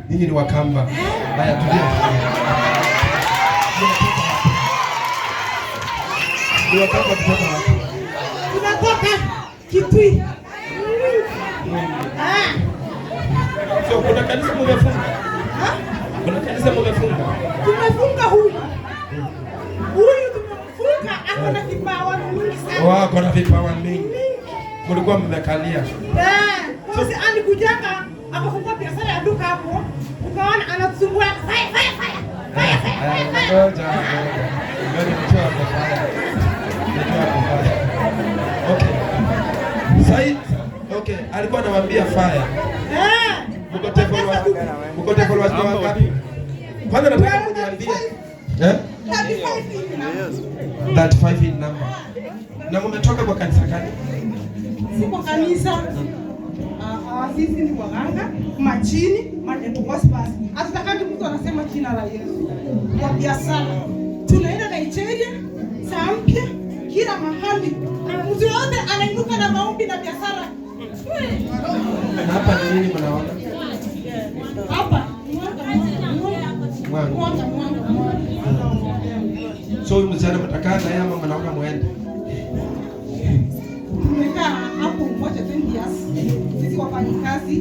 Ninyi ni Wakamba. Haya, tulia. Ni Wakamba kutoka wapi? Tunatoka Kitui. So kuna kanisa mmefunga? Kuna kanisa mmefunga? Tumefunga huyu. Huyu tumefunga ako na vipawa mingi sana. Wao kuna vipawa mingi. Mlikuwa mmekalia. Sasa alikujanga akafungua biashara ya duka hapo. Ukaona anatusumbua fire. Ngoja. Okay. Okay, alikuwa anawaambia fire. Mko followers wangapi? Kwanza nataka kuniambia. 35 in number. Na mmetoka kwa kanisa gani? Si kwa kanisa. Sisi ni waganga, machini, Pentecostals. Hatutakaki mtu anasema jina la Yesu. Kwa biashara. Tunaenda Nigeria, saa mpya, kila mahali. Mtu yote anainuka na maombi na biashara. Na hapa ni nini mnaona? Hapa mwanga. So mzee mtakaa na yeye ama mnaona muende? Tumekaa hapo mmoja 20 years. Sisi wafanyikazi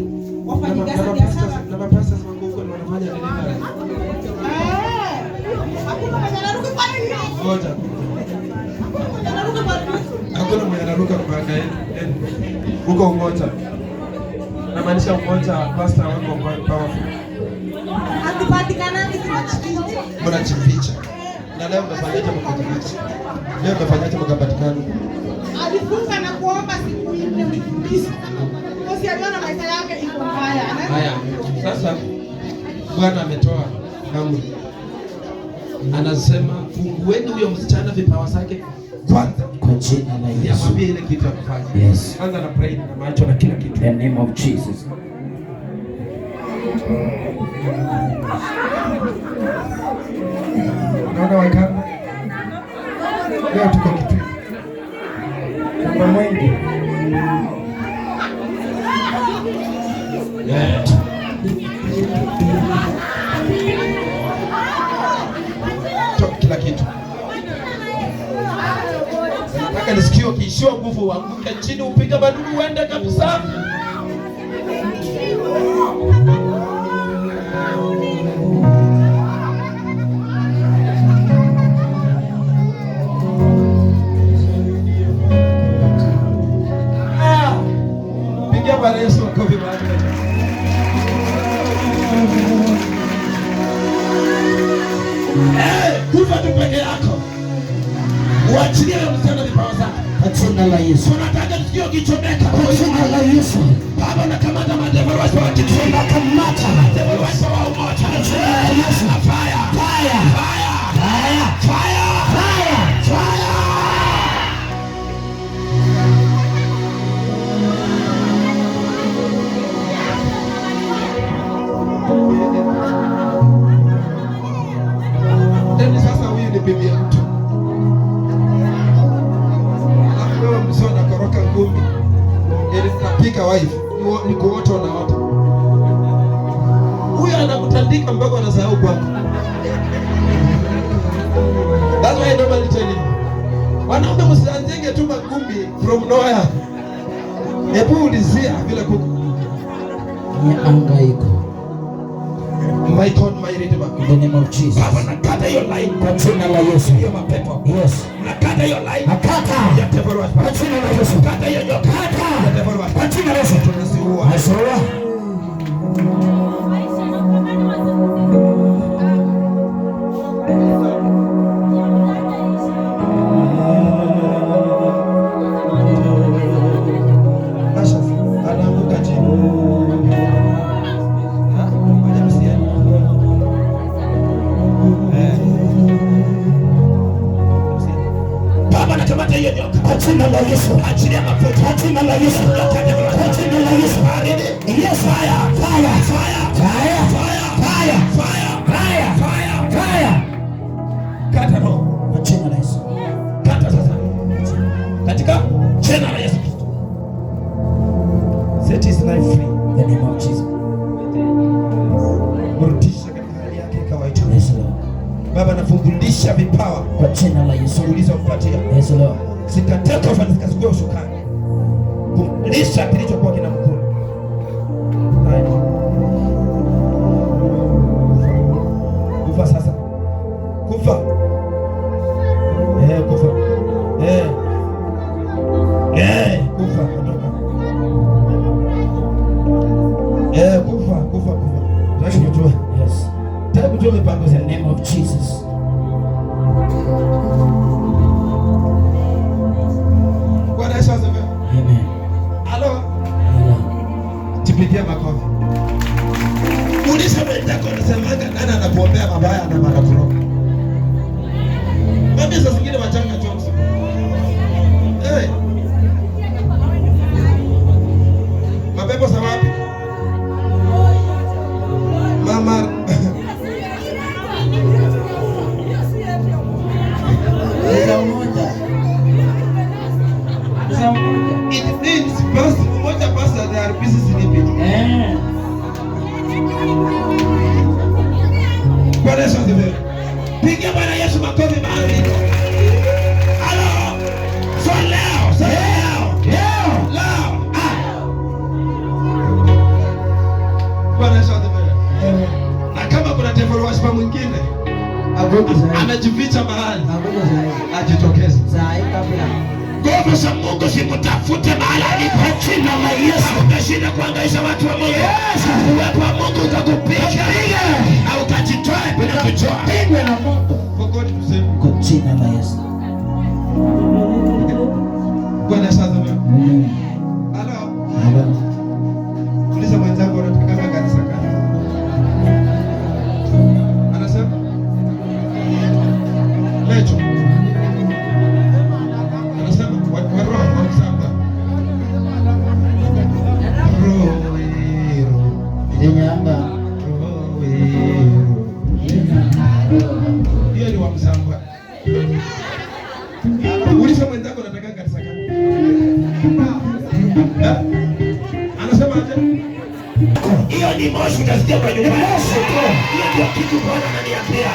biashara. Na mapasa wako huko wanafanya nini? Hakuna mwenye anaruka kwa nini? Ngoja. Hakuna mwenye anaruka kwa nini? Huko umoja. Na maanisha umoja pastor wako powerful. Akipatikana tunachificha. Mnachificha. Na leo mnafanyaje mkajificha? Leo mnafanyaje mkapatikana? Alifunga na kuomba siku ile mfundisho. Kosi aliona maisha yake iko mbaya. Haya, sasa Bwana ametoa amri. Anasema fungueni huyo msichana vipawa zake kwanza kwa jina la Yesu. Yamwambie ile kitu ya kufanya. Yes. Anza na pray na macho na kila kitu. In the name of Jesus. Unaona Wakamba? Leo tuko Kitui. Kamba mwingi. Yeah. Toa kila kitu. Nataka nisikie ukiishiwa nguvu uanguke chini upige madudu uende kabisa. Pigia Bwana Yesu makofi baada. Kufa tu peke yako. Uachilie msichana vipawa zake. Kwa jina la Yesu. Tunataka tukio kichomeka. Kwa jina la Yesu. Baba nakamata madevil wasi wa kitu. Nakamata madevil wasi wa umoja. Kwa jina la Yesu. Fire. Sasa huyu ni bibi ya mtu. Alafu wewe msona koroka ngumi. Ili tunapika wife. Ni kuoto na wote. Huyu anakutandika mpaka anasahau kwako. That's why I normally tell you. Wanaume msianzenge tu magumbi from nowhere. Hebu ulizia vile kuko. Ni angaiko. My God, my Redeemer. In the name of Jesus. Baba nakata hiyo line. Kwa jina la Yesu. Hiyo mapepo. Yes. Nakata hiyo line. Nakata. Ya devil was. Kwa jina la Yesu. Nakata hiyo nyoka. Nakata. Ya devil was. Kwa jina la Yesu. Tunasiua. Nasura. Anaanguka chini. Baba nakamata hiyo nyoka. Kwa jina la Yesu. Achilia mafuta. Kwa jina la Yesu. Kwa jina la Yesu. Yes, fire. Kata roho. Kwa jina la Yesu. Kata sasa. Katika jina la Yesu. Set his life free. Rudisha vipawa kwa jina la Yesu. ulizompatia. Yes Lord. Zikateka ufanye zikachukua usukani. Kumlisha kilichokuwa kinamkula. Kufa sasa. Kufa. Kufa. Kufa. Kufa. Nataka kujua. Yes. Nataka kujua mipango In za the name of Jesus. Bwana Yesu asifiwe. Amen. Halo. Hello. Tupigie makofi. Ulisha mwenzako unasemaga nani anakuombea mabaya na manakuroga. Mimi sasa zingine wachanga jokes. Mapepo sawapi? Mama it means pastor they are busy sleeping. Bwana Yesu asifiwe. Piga Bwana Yesu makofi mahali. Halo. So leo. Bwana Yesu asifiwe. Na kama kuna devil worshiper mwingine amejificha mahali, ajitokeze. Nguvu za Mungu zimtafute mahali alipo, jina la Yesu. Utashinda kuangaisha watu wa Mungu. Uwepo wa Mungu utakupiga au utajitoa bila kujua. Pigwe na Mungu. For God to save you. Kwa jina la Yesu. Bwana Yesu asifiwe. Halo. Uliza mwenzako unataka kanisa gani? Anasema lecho. Anasema watu wanasema hiyo ni wa Msamba. Uliza mwenzako unataka kanisa gani? Anasema aje? Hiyo ni moshi utasikia kwa nyumba. Hiyo ndio kitu Bwana ananiambia.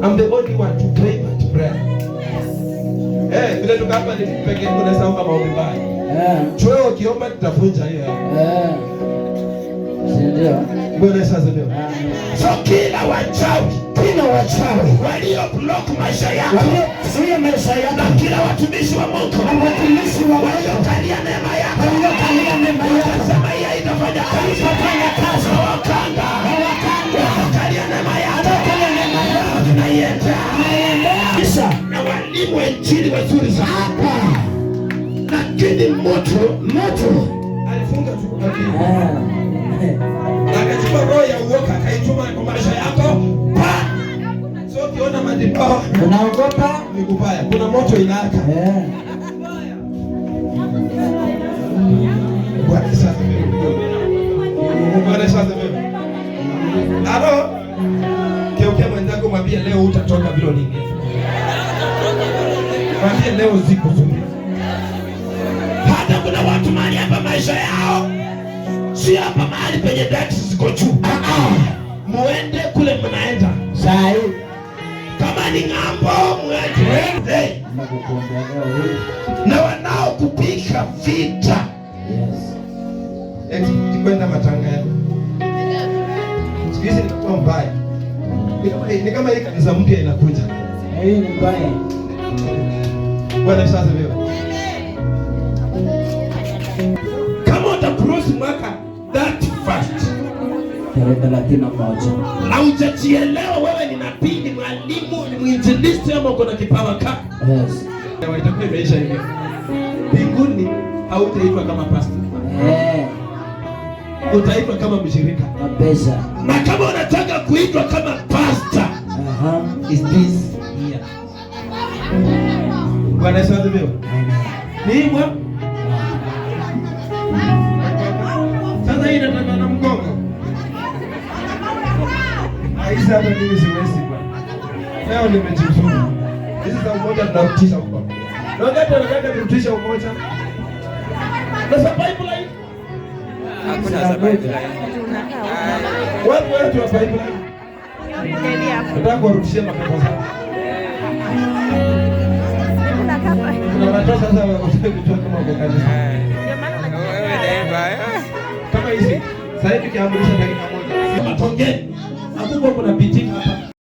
I'm the only one to pray but prayer. Vile tukapa ni pekee unaweza omba maombi mbaya. Chwewe ukiomba tutavunja hiyo. Ndio. Bwana Yesu asifiwe. So kila wachawi walio block maisha yako, walio maisha yako, na kila watumishi wa Mungu, waliokalia neema yako, wanasema hii haitafanya kazi, wakanga, wakalia neema yako, tunaienda. Na walimu wa injili wazuri sana, lakini moto Alifunga tu na akachukua roho ya uoga akaituma kwa maisha yako. So ukiona madibao unaogopa, ni kubaya, kuna moto inawaka. Bwana Yesu asifiwe. Bwana Yesu asifiwe. Halo. Keukia mwenzako mwambie leo utatoka vile ulivyo. Mwambie leo ziko zuri. Hata kuna watu mahali hapa maisha yao si hapa mahali penye dati ziko juu. Muende kule mnaenda. Sai. Kama ni ng'ambo muende. Na wanao kupika vita. Eti kwenda matanga yao. Siku hizi ni mbaya. Ni kama hii kanisa mpya inakuja. Hii ni mbaya. Bwana Yesu asifiwe. Kama utacross mwaka that fast. Tarehe 31. Na ujajielewa wewe ni nabii, ni mwalimu, ni mwinjilisti ama uko na kipawa ka? Yes. Itakuwa imeisha hivyo. Mbinguni hautaitwa kama pastor. Utaitwa kama mshirika. Kabisa. Na kama unataka kuitwa kama pastor, is this here. Bwana Yesu asifiwe. Ni hivyo. Sasa hii nataka na mgongo. Aisa hata mimi siwezi bwana. Leo nimejifunza. Hizi za umoja tunautisha huko. Na wakati tunataka kurutisha umoja. Na sababu like hakuna sababu. Wapi wetu wa pipeline? Nataka kuwarudishia mapepo sana. Kuna watu sasa wanataka kutoka kama kwa kanisa. Kama hizi. Sasa hivi kiamrisha dakika moja. Matongeni. Hakuko kuna bitika hapa.